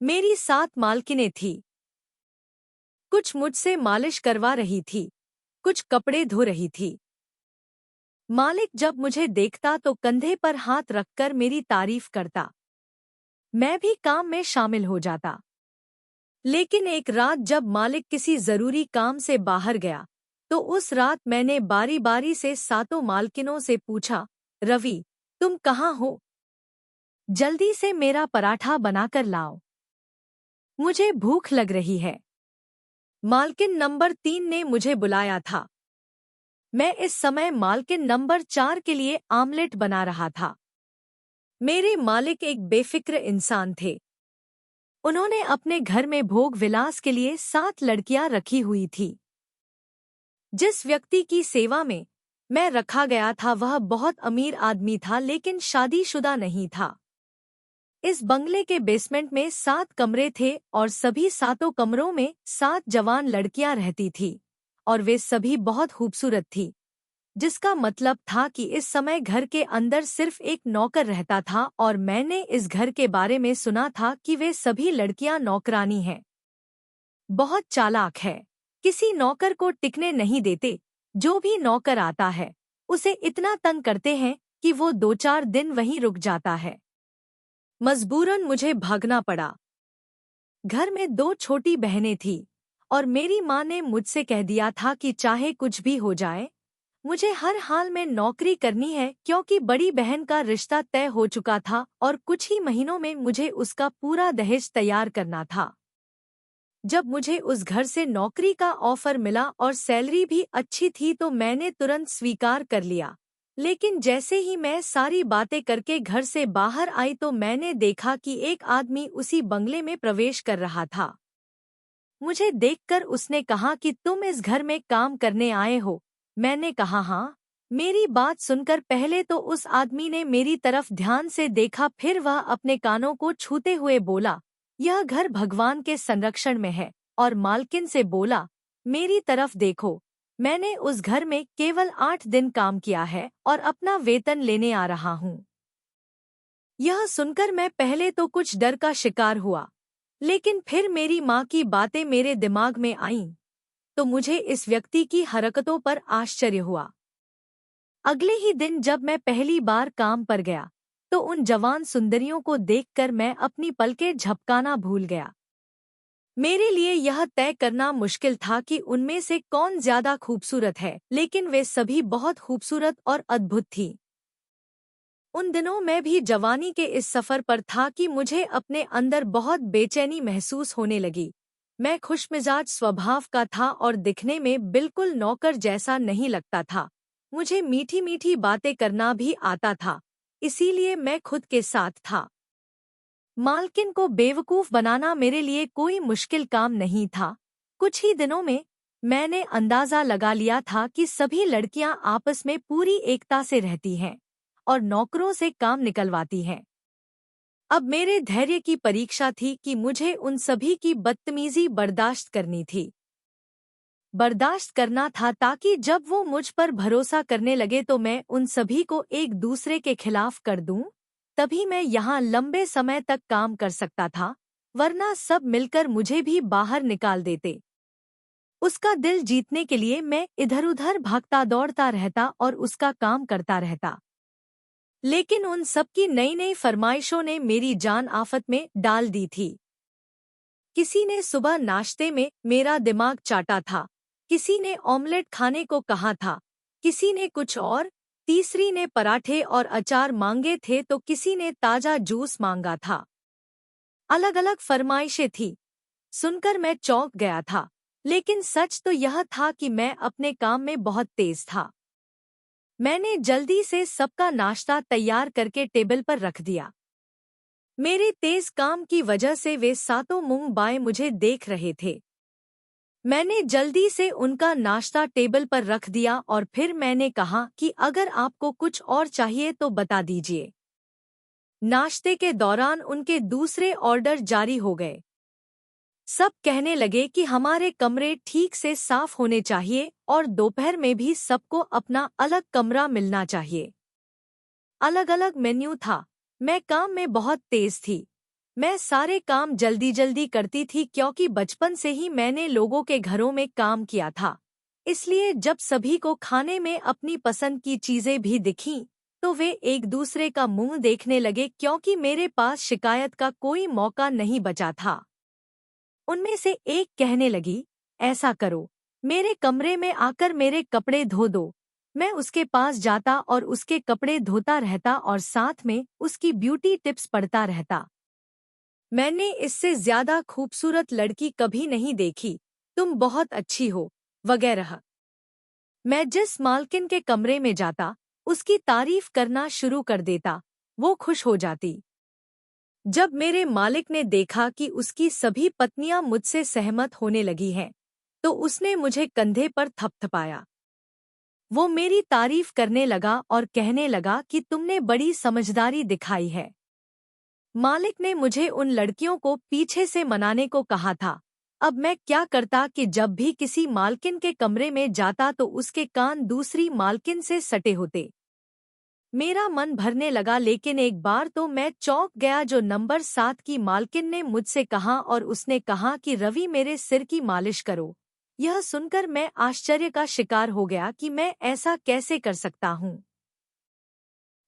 मेरी 7 मालकिनें थीं। कुछ मुझसे मालिश करवा रही थी, कुछ कपड़े धो रही थी। मालिक जब मुझे देखता तो कंधे पर हाथ रखकर मेरी तारीफ करता। मैं भी काम में शामिल हो जाता। लेकिन एक रात जब मालिक किसी जरूरी काम से बाहर गया, तो उस रात मैंने बारी बारी से सातों मालकिनों से पूछा, रवि, तुम कहाँ हो? जल्दी से मेरा पराठा बनाकर लाओ। मुझे भूख लग रही है। मालकिन नंबर 3 ने मुझे बुलाया था। मैं इस समय मालकिन नंबर 4 के लिए आमलेट बना रहा था। मेरे मालिक एक बेफिक्र इंसान थे। उन्होंने अपने घर में भोग विलास के लिए 7 लड़कियां रखी हुई थी। जिस व्यक्ति की सेवा में मैं रखा गया था वह बहुत अमीर आदमी था, लेकिन शादीशुदा नहीं था। इस बंगले के बेसमेंट में 7 कमरे थे और सभी सातों कमरों में 7 जवान लड़कियां रहती थी और वे सभी बहुत खूबसूरत थी, जिसका मतलब था कि इस समय घर के अंदर सिर्फ एक नौकर रहता था और मैंने इस घर के बारे में सुना था कि वे सभी लड़कियां नौकरानी हैं। बहुत चालाक है, किसी नौकर को टिकने नहीं देते। जो भी नौकर आता है उसे इतना तंग करते हैं कि वो 2-4 दिन वहीं रुक जाता है। मजबूरन मुझे भागना पड़ा। घर में 2 छोटी बहनें थीं और मेरी माँ ने मुझसे कह दिया था कि चाहे कुछ भी हो जाए, मुझे हर हाल में नौकरी करनी है, क्योंकि बड़ी बहन का रिश्ता तय हो चुका था और कुछ ही महीनों में मुझे उसका पूरा दहेज तैयार करना था। जब मुझे उस घर से नौकरी का ऑफर मिला और सैलरी भी अच्छी थी तो मैंने तुरंत स्वीकार कर लिया। लेकिन जैसे ही मैं सारी बातें करके घर से बाहर आई तो मैंने देखा कि एक आदमी उसी बंगले में प्रवेश कर रहा था। मुझे देखकर उसने कहा कि तुम इस घर में काम करने आए हो? मैंने कहा हाँ। मेरी बात सुनकर पहले तो उस आदमी ने मेरी तरफ ध्यान से देखा, फिर वह अपने कानों को छूते हुए बोला, यह घर भगवान के संरक्षण में है, और मालकिन से बोला, मेरी तरफ देखो, मैंने उस घर में केवल 8 दिन काम किया है और अपना वेतन लेने आ रहा हूँ। यह सुनकर मैं पहले तो कुछ डर का शिकार हुआ, लेकिन फिर मेरी माँ की बातें मेरे दिमाग में आईं, तो मुझे इस व्यक्ति की हरकतों पर आश्चर्य हुआ। अगले ही दिन जब मैं पहली बार काम पर गया, तो उन जवान सुंदरियों को देखकर मैं अपनी पलकें झपकाना भूल गया। मेरे लिए यह तय करना मुश्किल था कि उनमें से कौन ज्यादा खूबसूरत है, लेकिन वे सभी बहुत खूबसूरत और अद्भुत थीं। उन दिनों मैं भी जवानी के इस सफर पर था कि मुझे अपने अंदर बहुत बेचैनी महसूस होने लगी। मैं खुशमिजाज स्वभाव का था और दिखने में बिल्कुल नौकर जैसा नहीं लगता था। मुझे मीठी मीठी बातें करना भी आता था, इसीलिए मैं खुद के साथ था। मालकिन को बेवकूफ बनाना मेरे लिए कोई मुश्किल काम नहीं था। कुछ ही दिनों में मैंने अंदाजा लगा लिया था कि सभी लड़कियां आपस में पूरी एकता से रहती हैं और नौकरों से काम निकलवाती हैं। अब मेरे धैर्य की परीक्षा थी कि मुझे उन सभी की बदतमीजी बर्दाश्त करनी थी। बर्दाश्त करना था ताकि जब वो मुझ पर भरोसा करने लगे तो मैं उन सभी को एक दूसरे के खिलाफ कर दूं। तभी मैं यहाँ लंबे समय तक काम कर सकता था, वरना सब मिलकर मुझे भी बाहर निकाल देते। उसका दिल जीतने के लिए मैं इधर-उधर भागता दौड़ता रहता और उसका काम करता रहता। लेकिन उन सबकी नई नई फरमाइशों ने मेरी जान आफत में डाल दी थी। किसी ने सुबह नाश्ते में मेरा दिमाग चाटा था, किसी ने ऑमलेट खाने को कहा था, किसी ने कुछ और, तीसरी ने पराठे और अचार मांगे थे तो किसी ने ताजा जूस मांगा था। अलग अलग फरमाइशें थी। सुनकर मैं चौंक गया था, लेकिन सच तो यह था कि मैं अपने काम में बहुत तेज था। मैंने जल्दी से सबका नाश्ता तैयार करके टेबल पर रख दिया। मेरे तेज काम की वजह से वे सातों मुंह बाएं मुझे देख रहे थे। मैंने जल्दी से उनका नाश्ता टेबल पर रख दिया और फिर मैंने कहा कि अगर आपको कुछ और चाहिए तो बता दीजिए। नाश्ते के दौरान उनके दूसरे ऑर्डर जारी हो गए। सब कहने लगे कि हमारे कमरे ठीक से साफ होने चाहिए और दोपहर में भी सबको अपना अलग कमरा मिलना चाहिए। अलग अलग मेन्यू था। मैं काम में बहुत तेज थी। मैं सारे काम जल्दी जल्दी करती थी क्योंकि बचपन से ही मैंने लोगों के घरों में काम किया था। इसलिए जब सभी को खाने में अपनी पसंद की चीजें भी दिखीं, तो वे एक दूसरे का मुंह देखने लगे क्योंकि मेरे पास शिकायत का कोई मौका नहीं बचा था। उनमें से एक कहने लगी, ऐसा करो, मेरे कमरे में आकर मेरे कपड़े धो दो। मैं उसके पास जाता और उसके कपड़े धोता रहता और साथ में उसकी ब्यूटी टिप्स पढ़ता रहता। मैंने इससे ज्यादा खूबसूरत लड़की कभी नहीं देखी, तुम बहुत अच्छी हो, वगैरह। मैं जिस मालकिन के कमरे में जाता, उसकी तारीफ करना शुरू कर देता, वो खुश हो जाती। जब मेरे मालिक ने देखा कि उसकी सभी पत्नियां मुझसे सहमत होने लगी हैं, तो उसने मुझे कंधे पर थपथपाया। वो मेरी तारीफ करने लगा और कहने लगा कि तुमने बड़ी समझदारी दिखाई है। मालिक ने मुझे उन लड़कियों को पीछे से मनाने को कहा था। अब मैं क्या करता कि जब भी किसी मालकिन के कमरे में जाता तो उसके कान दूसरी मालकिन से सटे होते। मेरा मन भरने लगा, लेकिन एक बार तो मैं चौंक गया जो नंबर 7 की मालकिन ने मुझसे कहा और उसने कहा कि रवि मेरे सिर की मालिश करो। यह सुनकर मैं आश्चर्य का शिकार हो गया कि मैं ऐसा कैसे कर सकता हूँ।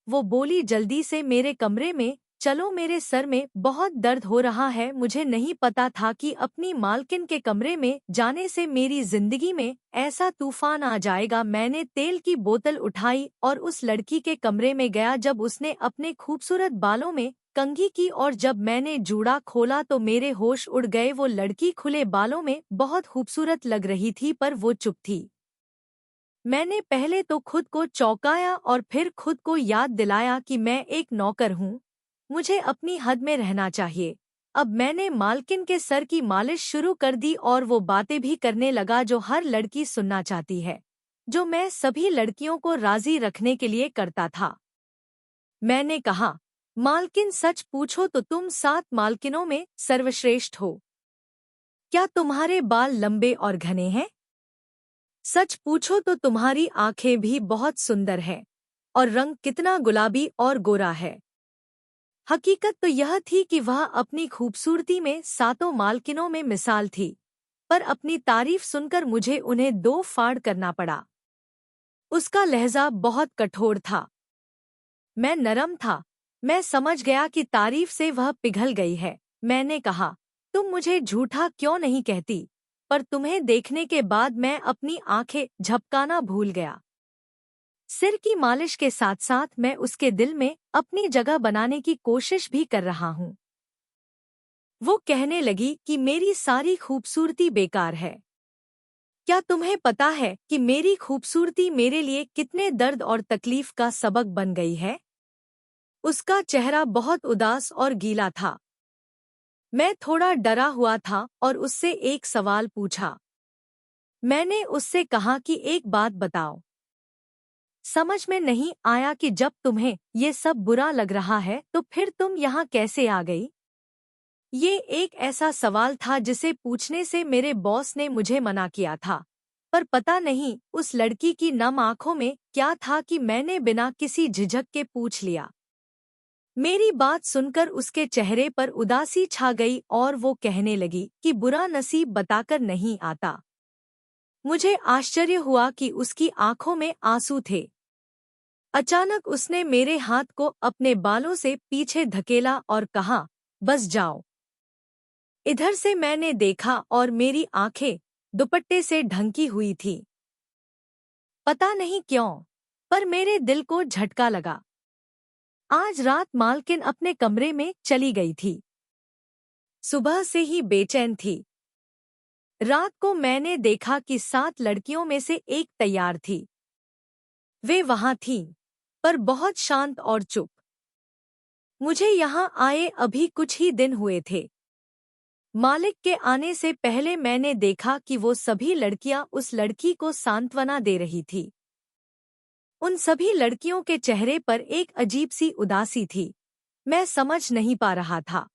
वो बोली, जल्दी से मेरे कमरे में चलो, मेरे सर में बहुत दर्द हो रहा है। मुझे नहीं पता था कि अपनी मालकिन के कमरे में जाने से मेरी जिंदगी में ऐसा तूफान आ जाएगा। मैंने तेल की बोतल उठाई और उस लड़की के कमरे में गया। जब उसने अपने खूबसूरत बालों में कंघी की और जब मैंने जूड़ा खोला तो मेरे होश उड़ गए। वो लड़की खुले बालों में बहुत खूबसूरत लग रही थी, पर वो चुप थी। मैंने पहले तो खुद को चौंकाया और फिर खुद को याद दिलाया कि मैं एक नौकर हूँ, मुझे अपनी हद में रहना चाहिए। अब मैंने मालकिन के सर की मालिश शुरू कर दी और वो बातें भी करने लगा जो हर लड़की सुनना चाहती है, जो मैं सभी लड़कियों को राजी रखने के लिए करता था। मैंने कहा, मालकिन सच पूछो तो तुम 7 मालकिनों में सर्वश्रेष्ठ हो। क्या तुम्हारे बाल लंबे और घने हैं? सच पूछो तो तुम्हारी आंखें भी बहुत सुंदर हैं और रंग कितना गुलाबी और गोरा है। हकीकत तो यह थी कि वह अपनी खूबसूरती में 7 मालकिनों में मिसाल थी, पर अपनी तारीफ सुनकर मुझे उन्हें 2 फाड़ करना पड़ा। उसका लहजा बहुत कठोर था, मैं नरम था। मैं समझ गया कि तारीफ से वह पिघल गई है। मैंने कहा, तुम मुझे झूठा क्यों नहीं कहती? पर तुम्हें देखने के बाद मैं अपनी आंखें झपकाना भूल गया। सिर की मालिश के साथ साथ मैं उसके दिल में अपनी जगह बनाने की कोशिश भी कर रहा हूँ। वो कहने लगी कि मेरी सारी खूबसूरती बेकार है। क्या तुम्हें पता है कि मेरी खूबसूरती मेरे लिए कितने दर्द और तकलीफ का सबक बन गई है? उसका चेहरा बहुत उदास और गीला था। मैं थोड़ा डरा हुआ था और उससे एक सवाल पूछा। मैंने उससे कहा कि एक बात बताओ, समझ में नहीं आया कि जब तुम्हें ये सब बुरा लग रहा है तो फिर तुम यहाँ कैसे आ गई? ये एक ऐसा सवाल था जिसे पूछने से मेरे बॉस ने मुझे मना किया था, पर पता नहीं उस लड़की की नम आंखों में क्या था कि मैंने बिना किसी झिझक के पूछ लिया। मेरी बात सुनकर उसके चेहरे पर उदासी छा गई और वो कहने लगी कि बुरा नसीब बताकर नहीं आता। मुझे आश्चर्य हुआ कि उसकी आंखों में आंसू थे। अचानक उसने मेरे हाथ को अपने बालों से पीछे धकेला और कहा, बस जाओ। इधर से मैंने देखा और मेरी आंखें दुपट्टे से ढंकी हुई थी। पता नहीं क्यों, पर मेरे दिल को झटका लगा। आज रात मालकिन अपने कमरे में चली गई थी। सुबह से ही बेचैन थी। रात को मैंने देखा कि 7 लड़कियों में से एक तैयार थी। वे वहां थीं, पर बहुत शांत और चुप। मुझे यहाँ आए अभी कुछ ही दिन हुए थे। मालिक के आने से पहले मैंने देखा कि वो सभी लड़कियां उस लड़की को सांत्वना दे रही थी। उन सभी लड़कियों के चेहरे पर एक अजीब सी उदासी थी। मैं समझ नहीं पा रहा था।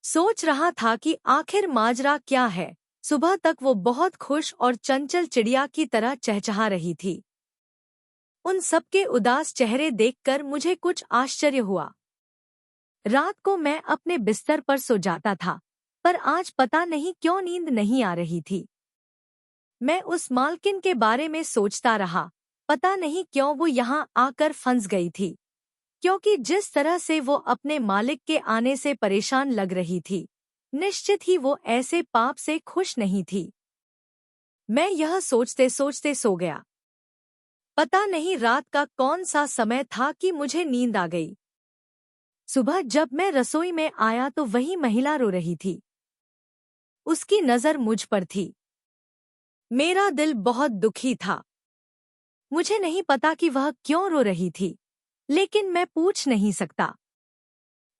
सोच रहा था कि आखिर माजरा क्या है। सुबह तक वो बहुत खुश और चंचल चिड़िया की तरह चहचहा रही थी। उन सबके उदास चेहरे देखकर मुझे कुछ आश्चर्य हुआ। रात को मैं अपने बिस्तर पर सो जाता था, पर आज पता नहीं क्यों नींद नहीं आ रही थी। मैं उस मालकिन के बारे में सोचता रहा, पता नहीं क्यों वो यहाँ आकर फंस गई थी, क्योंकि जिस तरह से वो अपने मालिक के आने से परेशान लग रही थी, निश्चित ही वो ऐसे पाप से खुश नहीं थी। मैं यह सोचते सोचते सो गया। पता नहीं रात का कौन सा समय था कि मुझे नींद आ गई। सुबह जब मैं रसोई में आया तो वही महिला रो रही थी। उसकी नजर मुझ पर थी। मेरा दिल बहुत दुखी था। मुझे नहीं पता कि वह क्यों रो रही थी, लेकिन मैं पूछ नहीं सकता।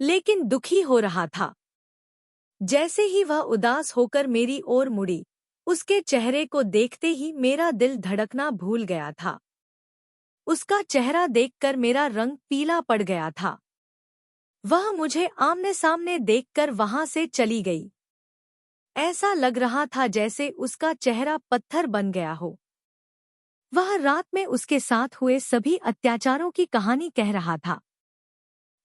लेकिन दुखी हो रहा था। जैसे ही वह उदास होकर मेरी ओर मुड़ी, उसके चेहरे को देखते ही मेरा दिल धड़कना भूल गया था। उसका चेहरा देखकर मेरा रंग पीला पड़ गया था। वह मुझे आमने सामने देखकर वहां से चली गई। ऐसा लग रहा था जैसे उसका चेहरा पत्थर बन गया हो। वह रात में उसके साथ हुए सभी अत्याचारों की कहानी कह रहा था।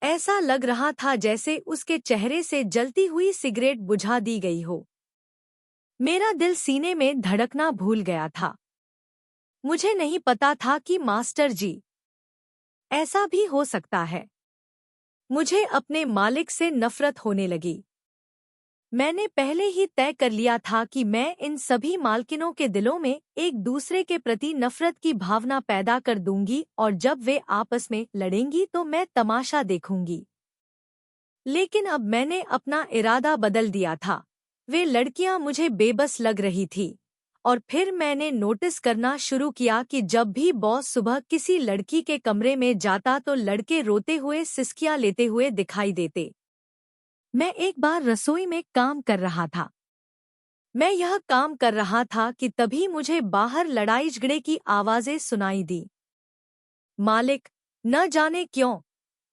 ऐसा लग रहा था जैसे उसके चेहरे से जलती हुई सिगरेट बुझा दी गई हो। मेरा दिल सीने में धड़कना भूल गया था। मुझे नहीं पता था कि मास्टर जी, ऐसा भी हो सकता है। मुझे अपने मालिक से नफरत होने लगी। मैंने पहले ही तय कर लिया था कि मैं इन सभी मालकिनों के दिलों में एक दूसरे के प्रति नफरत की भावना पैदा कर दूंगी और जब वे आपस में लड़ेंगी तो मैं तमाशा देखूंगी। लेकिन अब मैंने अपना इरादा बदल दिया था। वे लड़कियां मुझे बेबस लग रही थी और फिर मैंने नोटिस करना शुरू किया कि जब भी बॉस सुबह किसी लड़की के कमरे में जाता तो लड़के रोते हुए सिसकियां लेते हुए दिखाई देते। मैं एक बार रसोई में काम कर रहा था। मैं यह काम कर रहा था कि तभी मुझे बाहर लड़ाई झगड़े की आवाजें सुनाई दी। मालिक न जाने क्यों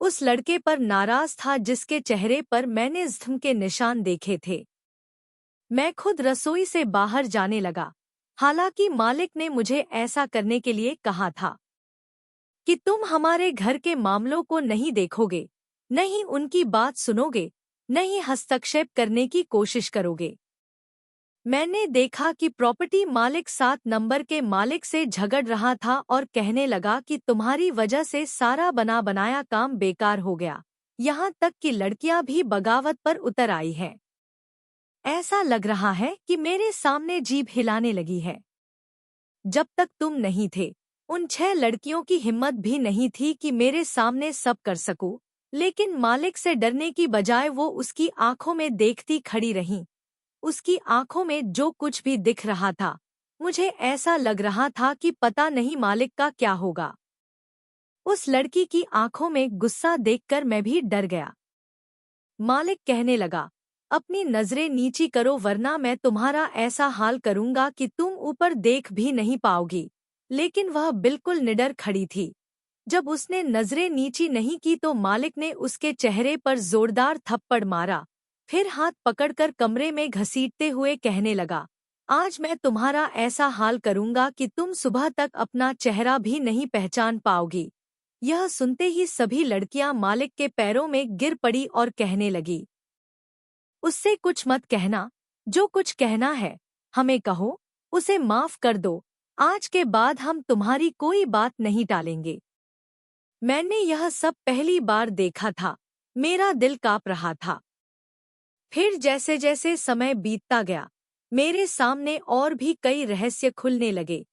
उस लड़के पर नाराज था जिसके चेहरे पर मैंने ज़ख्म के निशान देखे थे। मैं खुद रसोई से बाहर जाने लगा, हालांकि मालिक ने मुझे ऐसा करने के लिए कहा था कि तुम हमारे घर के मामलों को नहीं देखोगे, नहीं उनकी बात सुनोगे, नहीं हस्तक्षेप करने की कोशिश करोगे। मैंने देखा कि प्रॉपर्टी मालिक 7 नंबर के मालिक से झगड़ रहा था और कहने लगा कि तुम्हारी वजह से सारा बना बनाया काम बेकार हो गया, यहाँ तक कि लड़कियां भी बगावत पर उतर आई हैं। ऐसा लग रहा है कि मेरे सामने जीभ हिलाने लगी है। जब तक तुम नहीं थे, उन 6 लड़कियों की हिम्मत भी नहीं थी कि मेरे सामने सब कर सकूं, लेकिन मालिक से डरने की बजाय वो उसकी आंखों में देखती खड़ी रहीं। उसकी आंखों में जो कुछ भी दिख रहा था, मुझे ऐसा लग रहा था कि पता नहीं मालिक का क्या होगा। उस लड़की की आंखों में गुस्सा देखकर मैं भी डर गया। मालिक कहने लगा, अपनी नजरें नीची करो वरना मैं तुम्हारा ऐसा हाल करूंगा कि तुम ऊपर देख भी नहीं पाओगी। लेकिन वह बिल्कुल निडर खड़ी थी। जब उसने नजरें नीची नहीं की तो मालिक ने उसके चेहरे पर जोरदार थप्पड़ मारा, फिर हाथ पकड़कर कमरे में घसीटते हुए कहने लगा, आज मैं तुम्हारा ऐसा हाल करूंगा कि तुम सुबह तक अपना चेहरा भी नहीं पहचान पाओगी। यह सुनते ही सभी लड़कियां मालिक के पैरों में गिर पड़ी और कहने लगी, उससे कुछ मत कहना, जो कुछ कहना है हमें कहो, उसे माफ कर दो, आज के बाद हम तुम्हारी कोई बात नहीं टालेंगे। मैंने यह सब पहली बार देखा था। मेरा दिल कांप रहा था। फिर जैसे जैसे समय बीतता गया, मेरे सामने और भी कई रहस्य खुलने लगे।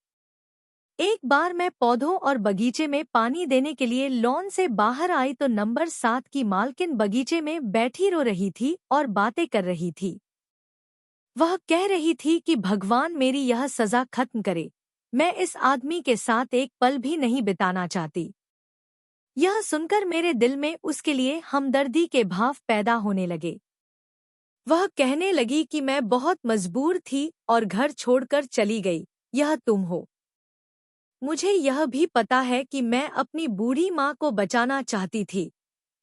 एक बार मैं पौधों और बगीचे में पानी देने के लिए लॉन से बाहर आई तो नंबर 7 की मालकिन बगीचे में बैठी रो रही थी और बातें कर रही थी। वह कह रही थी कि भगवान मेरी यह सजा खत्म करे, मैं इस आदमी के साथ एक पल भी नहीं बिताना चाहती। यह सुनकर मेरे दिल में उसके लिए हमदर्दी के भाव पैदा होने लगे। वह कहने लगी कि मैं बहुत मजबूर थी और घर छोड़कर चली गई, यह तुम हो। मुझे यह भी पता है कि मैं अपनी बूढ़ी माँ को बचाना चाहती थी,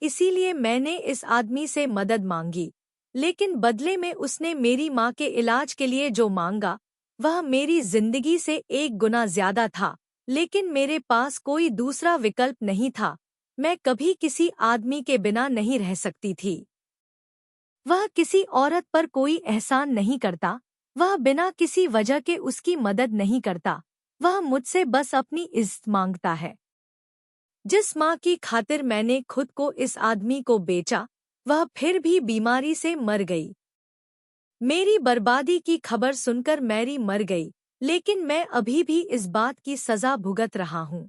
इसीलिए मैंने इस आदमी से मदद मांगी, लेकिन बदले में उसने मेरी माँ के इलाज के लिए जो मांगा, वह मेरी जिंदगी से 1 गुना ज्यादा था, लेकिन मेरे पास कोई दूसरा विकल्प नहीं था। मैं कभी किसी आदमी के बिना नहीं रह सकती थी। वह किसी औरत पर कोई एहसान नहीं करता, वह बिना किसी वजह के उसकी मदद नहीं करता, वह मुझसे बस अपनी इज्जत मांगता है। जिस माँ की खातिर मैंने खुद को इस आदमी को बेचा, वह फिर भी बीमारी से मर गई। मेरी बर्बादी की खबर सुनकर मैरी मर गई, लेकिन मैं अभी भी इस बात की सजा भुगत रहा हूँ।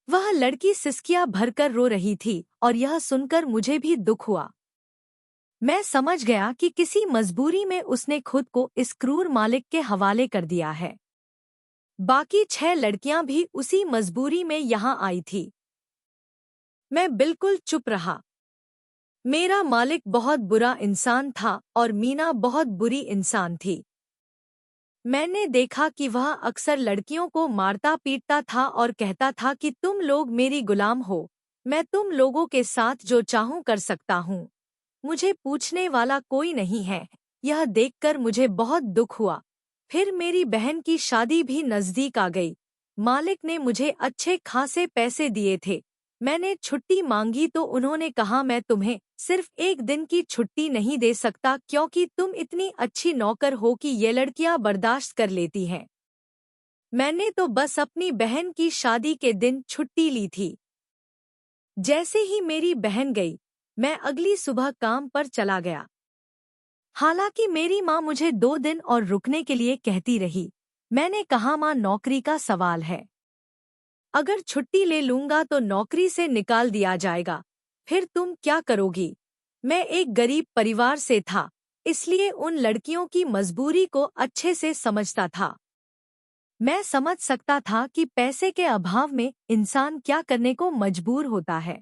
वह लड़की सिसकियां भरकर रो रही थी और यह सुनकर मुझे भी दुख हुआ। मैं समझ गया कि किसी मजबूरी में उसने खुद को इस क्रूर मालिक के हवाले कर दिया है। बाकी 6 लड़कियां भी उसी मजबूरी में यहाँ आई थी। मैं बिल्कुल चुप रहा। मेरा मालिक बहुत बुरा इंसान था और मीना बहुत बुरी इंसान थी। मैंने देखा कि वह अक्सर लड़कियों को मारता पीटता था और कहता था कि तुम लोग मेरी गुलाम हो, मैं तुम लोगों के साथ जो चाहूं कर सकता हूं। मुझे पूछने वाला कोई नहीं है। यह देखकर मुझे बहुत दुख हुआ। फिर मेरी बहन की शादी भी नजदीक आ गई। मालिक ने मुझे अच्छे खासे पैसे दिए थे। मैंने छुट्टी मांगी तो उन्होंने कहा मैं तुम्हें सिर्फ 1 दिन की छुट्टी नहीं दे सकता क्योंकि तुम इतनी अच्छी नौकर हो कि ये लड़कियां बर्दाश्त कर लेती हैं। मैंने तो बस अपनी बहन की शादी के दिन छुट्टी ली थी। जैसे ही मेरी बहन गई, मैं अगली सुबह काम पर चला गया। हालांकि मेरी माँ मुझे 2 दिन और रुकने के लिए कहती रही। मैंने कहा माँ नौकरी का सवाल है। अगर छुट्टी ले लूंगा तो नौकरी से निकाल दिया जाएगा। फिर तुम क्या करोगी? मैं एक गरीब परिवार से था, इसलिए उन लड़कियों की मजबूरी को अच्छे से समझता था। मैं समझ सकता था कि पैसे के अभाव में इंसान क्या करने को मजबूर होता है।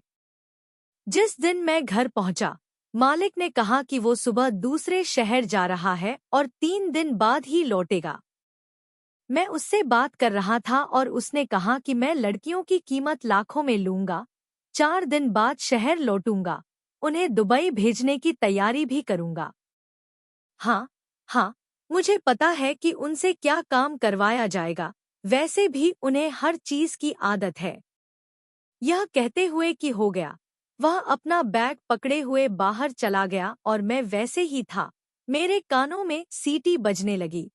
जिस दिन मैं घर पहुंचा, मालिक ने कहा कि वो सुबह दूसरे शहर जा रहा है और 3 दिन बाद ही लौटेगा। मैं उससे बात कर रहा था और उसने कहा कि मैं लड़कियों की कीमत लाखों में लूंगा, 4 दिन बाद शहर लौटूंगा, उन्हें दुबई भेजने की तैयारी भी करूंगा। हाँ, हाँ, मुझे पता है कि उनसे क्या काम करवाया जाएगा, वैसे भी उन्हें हर चीज की आदत है। यह कहते हुए कि हो गया, वह अपना बैग पकड़े हुए बाहर चला गया और मैं वैसे ही था। मेरे कानों में सीटी बजने लगी।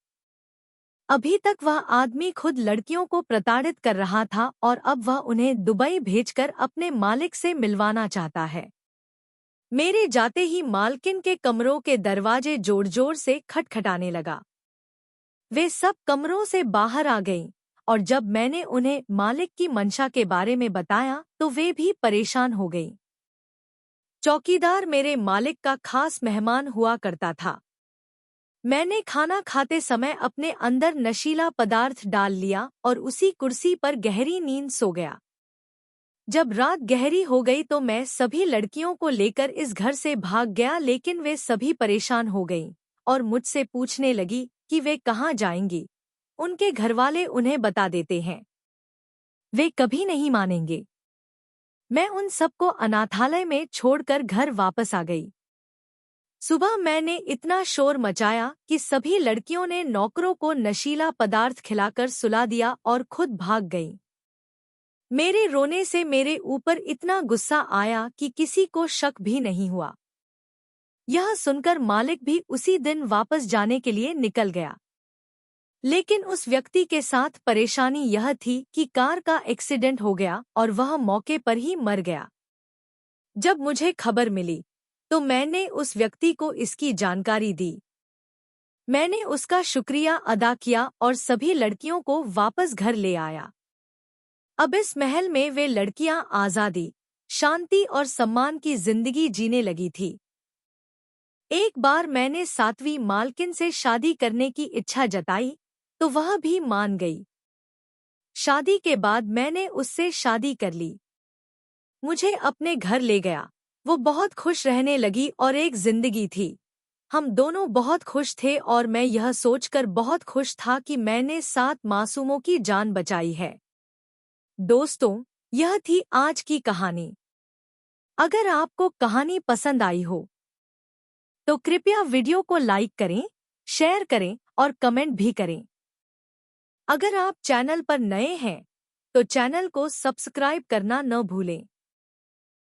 अभी तक वह आदमी खुद लड़कियों को प्रताड़ित कर रहा था और अब वह उन्हें दुबई भेजकर अपने मालिक से मिलवाना चाहता है। मेरे जाते ही मालकिन के कमरों के दरवाजे जोर जोर से खटखटाने लगा। वे सब कमरों से बाहर आ गईं और जब मैंने उन्हें मालिक की मंशा के बारे में बताया तो वे भी परेशान हो गईं। चौकीदार मेरे मालिक का खास मेहमान हुआ करता था। मैंने खाना खाते समय अपने अंदर नशीला पदार्थ डाल लिया और उसी कुर्सी पर गहरी नींद सो गया। जब रात गहरी हो गई तो मैं सभी लड़कियों को लेकर इस घर से भाग गया, लेकिन वे सभी परेशान हो गईं और मुझसे पूछने लगी कि वे कहाँ जाएंगी। उनके घरवाले उन्हें बता देते हैं। वे कभी नहीं मानेंगे। मैं उन सबको अनाथालय में छोड़कर घर वापस आ गई। सुबह मैंने इतना शोर मचाया कि सभी लड़कियों ने नौकरों को नशीला पदार्थ खिलाकर सुला दिया और खुद भाग गईं। मेरे रोने से मेरे ऊपर इतना गुस्सा आया कि किसी को शक भी नहीं हुआ। यह सुनकर मालिक भी उसी दिन वापस जाने के लिए निकल गया। लेकिन उस व्यक्ति के साथ परेशानी यह थी कि कार का एक्सीडेंट हो गया और वह मौके पर ही मर गया। जब मुझे खबर मिली तो मैंने उस व्यक्ति को इसकी जानकारी दी। मैंने उसका शुक्रिया अदा किया और सभी लड़कियों को वापस घर ले आया। अब इस महल में वे लड़कियां आज़ादी, शांति और सम्मान की जिंदगी जीने लगी थी। एक बार मैंने 7वीं मालकिन से शादी करने की इच्छा जताई तो वह भी मान गई। शादी के बाद मैंने उससे शादी कर ली। मुझे अपने घर ले गया। वो बहुत खुश रहने लगी और एक जिंदगी थी। हम दोनों बहुत खुश थे और मैं यह सोचकर बहुत खुश था कि मैंने 7 मासूमों की जान बचाई है। दोस्तों, यह थी आज की कहानी। अगर आपको कहानी पसंद आई हो तो कृपया वीडियो को लाइक करें, शेयर करें और कमेंट भी करें। अगर आप चैनल पर नए हैं तो चैनल को सब्सक्राइब करना न भूलें।